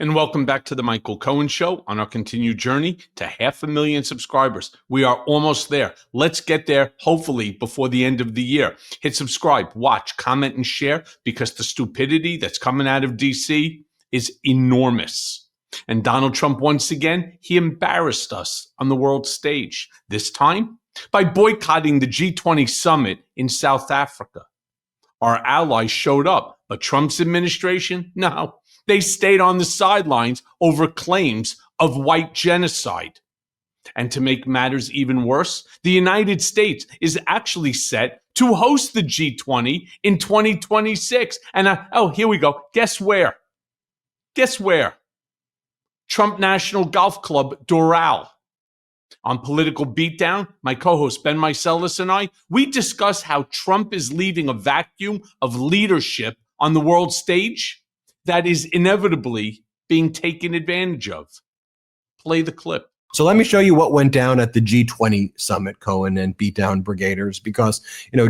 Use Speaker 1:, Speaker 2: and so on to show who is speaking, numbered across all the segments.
Speaker 1: And welcome back to the Michael Cohen Show on our continued journey to 500,000 subscribers. We are almost there. Let's get there, hopefully, before the end of the year. Hit subscribe, watch, comment, and share because the stupidity that's coming out of DC is enormous. And Donald Trump, once again, he embarrassed us on the world stage. This time, by boycotting the G20 Summit in South Africa. Our allies showed up, but Trump's administration, no. They stayed on the sidelines over claims of white genocide. And to make matters even worse, the United States is actually set to host the G20 in 2026. And here we go. Guess where? Guess where? Trump National Golf Club, Doral. On Political Beatdown, my co-host Ben Meiselas and I, we discuss how Trump is leaving a vacuum of leadership on the world stage that is inevitably being taken advantage of. Play the clip.
Speaker 2: So let me show you what went down at the G20 Summit, Cohen and Beatdown Brigaders, because,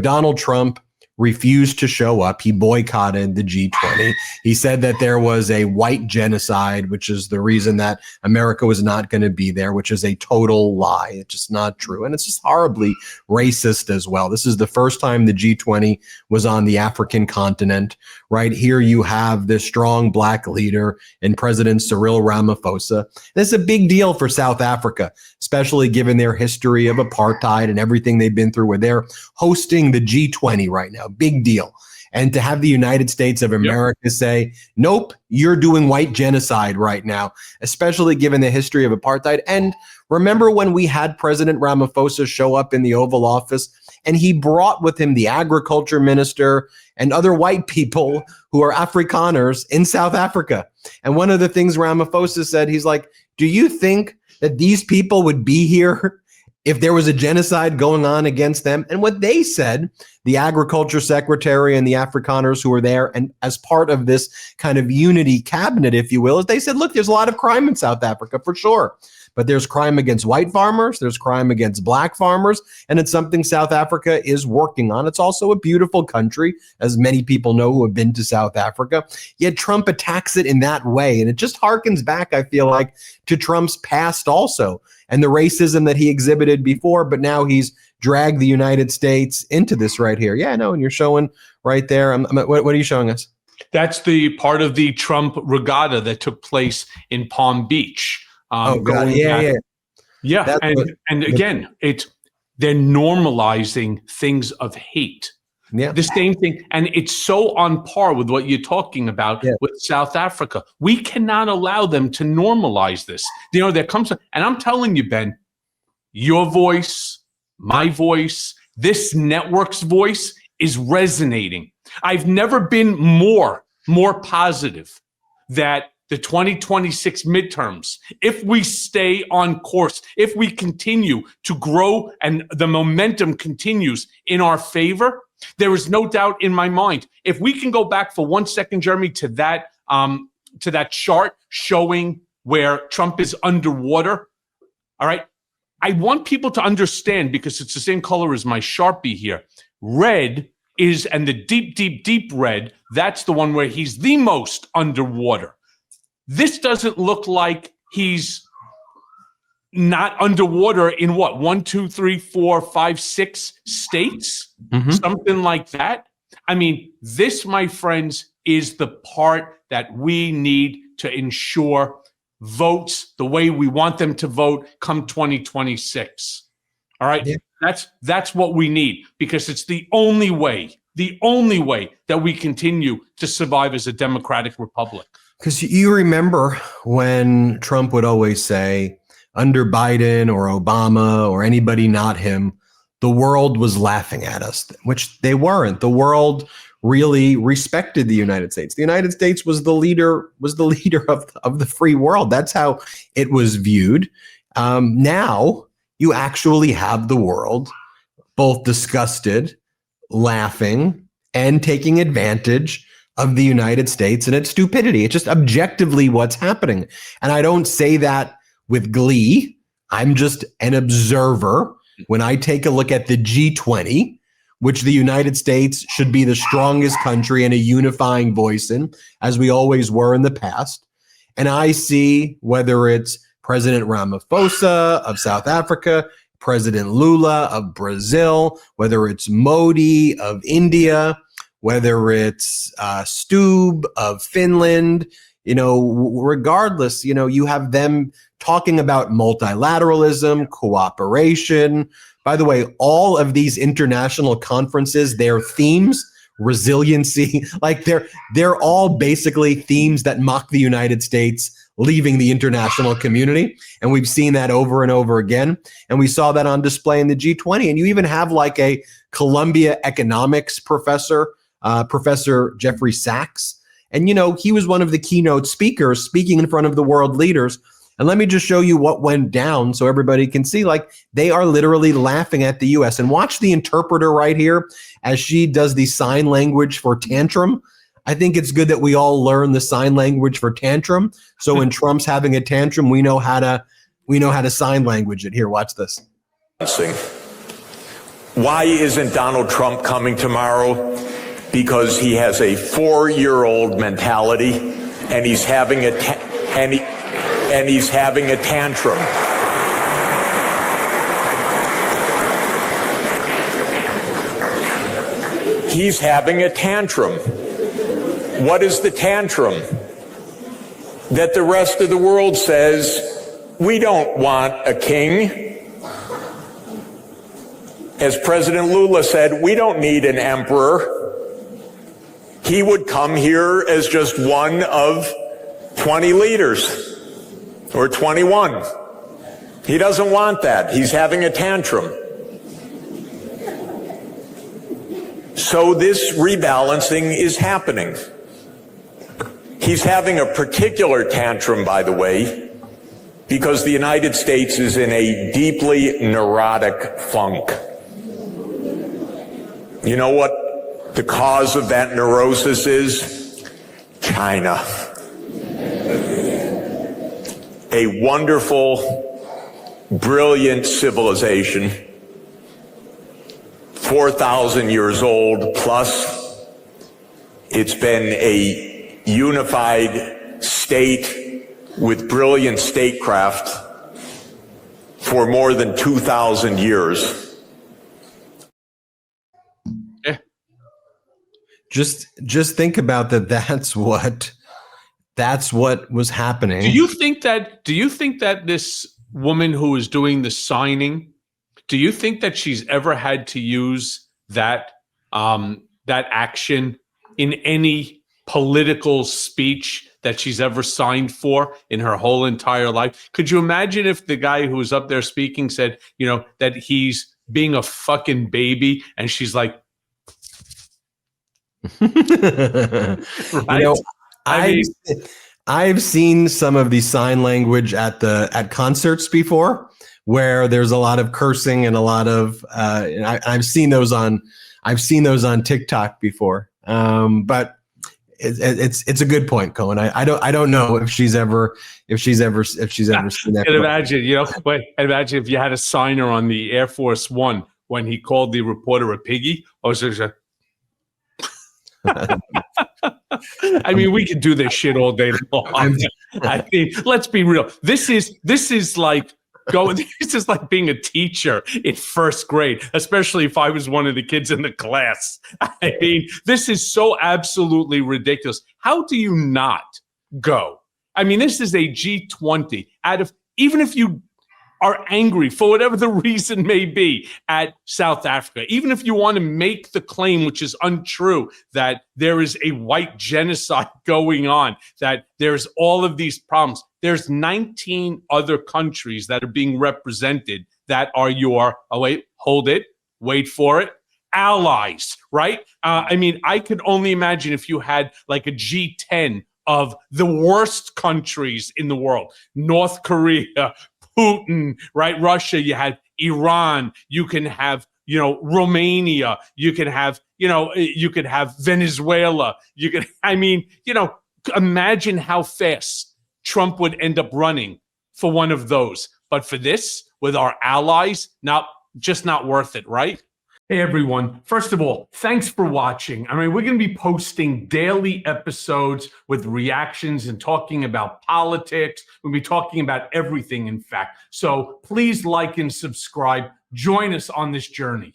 Speaker 2: Donald Trump refused to show up. He boycotted the G20. He said that there was a white genocide, which is the reason that America was not going to be there, which is a total lie. It's just not true. And it's just horribly racist as well. This is the first time the G20 was on the African continent. Right here, you have this strong black leader in President Cyril Ramaphosa. This is a big deal for South Africa, especially given their history of apartheid and everything they've been through, where they're hosting the G20 right now. Big deal. And to have the United States of America say, nope, you're doing white genocide right now, especially given the history of apartheid. And remember when we had President Ramaphosa show up in the Oval Office and he brought with him the agriculture minister and other white people who are Afrikaners in South Africa. And one of the things Ramaphosa said, he's like, do you think that these people would be here if there was a genocide going on against them? And what they said, the agriculture secretary and the Afrikaners who were there, and as part of this kind of unity cabinet, if you will, is they said, look, there's a lot of crime in South Africa for sure. But there's crime against white farmers, there's crime against black farmers, and it's something South Africa is working on. It's also a beautiful country, as many people know who have been to South Africa. Yet Trump attacks it in that way. And it just harkens back, I feel like, to Trump's past also, and the racism that he exhibited before, but now he's dragged the United States into this right here. Yeah, no, and you're showing right there. What are you showing us?
Speaker 1: That's the part of the Trump regatta that took place in Palm Beach.
Speaker 2: Yeah.
Speaker 1: And again, they're normalizing things of hate.
Speaker 2: Yeah.
Speaker 1: The same thing. And it's so on par with what you're talking about with South Africa. We cannot allow them to normalize this. There comes, and I'm telling you, Ben, your voice, my voice, this network's voice is resonating. I've never been more positive that the 2026 midterms, if we stay on course, if we continue to grow and the momentum continues in our favor, there is no doubt in my mind. If we can go back for 1 second, Jeremy, to that chart showing where Trump is underwater. All right. I want people to understand, because it's the same color as my Sharpie here. Red is, and the deep, deep, deep red, that's the one where he's the most underwater. This doesn't look like he's not underwater in what, 1, 2, 3, 4, 5, 6 states, something like that. I mean, this, my friends, is the part that we need to ensure votes the way we want them to vote come 2026. All right. Yeah. That's what we need, because it's the only way that we continue to survive as a democratic republic.
Speaker 2: Because you remember when Trump would always say, under Biden or Obama or anybody not him, the world was laughing at us, which they weren't. The world really respected the United States. The United States was the leader of the free world. That's how it was viewed. Now you actually have the world both disgusted, laughing, and taking advantage of the United States and its stupidity. It's just objectively what's happening. And I don't say that with glee. I'm just an observer. When I take a look at the G20, which the United States should be the strongest country and a unifying voice in, as we always were in the past, And I see whether it's President Ramaphosa of South Africa, President Lula of Brazil, whether it's Modi of India, whether it's Stubb of Finland, regardless, you have them talking about multilateralism, cooperation. By the way, all of these international conferences, their themes, resiliency, like they're all basically themes that mock the United States leaving the international community. And we've seen that over and over again. And we saw that on display in the G20. And you even have like a Columbia economics professor, Professor Jeffrey Sachs. And, he was one of the keynote speakers speaking in front of the world leaders. And let me just show you what went down so everybody can see, like, they are literally laughing at the U.S. And watch the interpreter right here as she does the sign language for tantrum. I think it's good that we all learn the sign language for tantrum. So when Trump's having a tantrum, we know how to sign language it. Here, watch this.
Speaker 3: Why isn't Donald Trump coming tomorrow? Because he has a 4-year-old mentality, and he's having a tantrum. He's having a tantrum. What is the tantrum? That the rest of the world says, we don't want a king. As President Lula said, we don't need an emperor. He would come here as just one of 20 leaders or 21. He doesn't want that. He's having a tantrum. So this rebalancing is happening. He's having a particular tantrum, by the way, because the United States is in a deeply neurotic funk. You know what the cause of that neurosis is? China. A wonderful, brilliant civilization, 4,000 years old plus. It's been a unified state with brilliant statecraft for more than 2,000 years.
Speaker 2: Just think about that. That's what was happening.
Speaker 1: Do you think that this woman who is doing the signing, do you think that she's ever had to use that action in any political speech that she's ever signed for in her whole entire life? Could you imagine if the guy who was up there speaking said, that he's being a fucking baby, and she's like,
Speaker 2: right? I've seen some of the sign language at concerts before, where there's a lot of cursing and a lot of I've seen those on TikTok before. But it's a good point, Cohen. I don't know if she's ever seen that.
Speaker 1: Imagine if you had a signer on the Air Force One when he called the reporter a piggy. I mean, we could do this shit all day long. I mean, let's be real. This is like being a teacher in first grade, especially if I was one of the kids in the class. I mean, this is so absolutely ridiculous. How do you not go? I mean, this is a G20 even if you are angry for whatever the reason may be at South Africa, even if you want to make the claim, which is untrue, that there is a white genocide going on, that there's all of these problems, there's 19 other countries that are being represented that are wait for it, allies, right? I mean, I could only imagine if you had like a G10 of the worst countries in the world, North Korea, Putin, right? Russia, you have Iran, you can have, Romania, you can have, you could have Venezuela, imagine how fast Trump would end up running for one of those. But for this, with our allies, just not worth it, right? Hey, everyone. First of all, thanks for watching. I mean, we're going to be posting daily episodes with reactions and talking about politics. We'll be talking about everything, in fact. So please like and subscribe. Join us on this journey.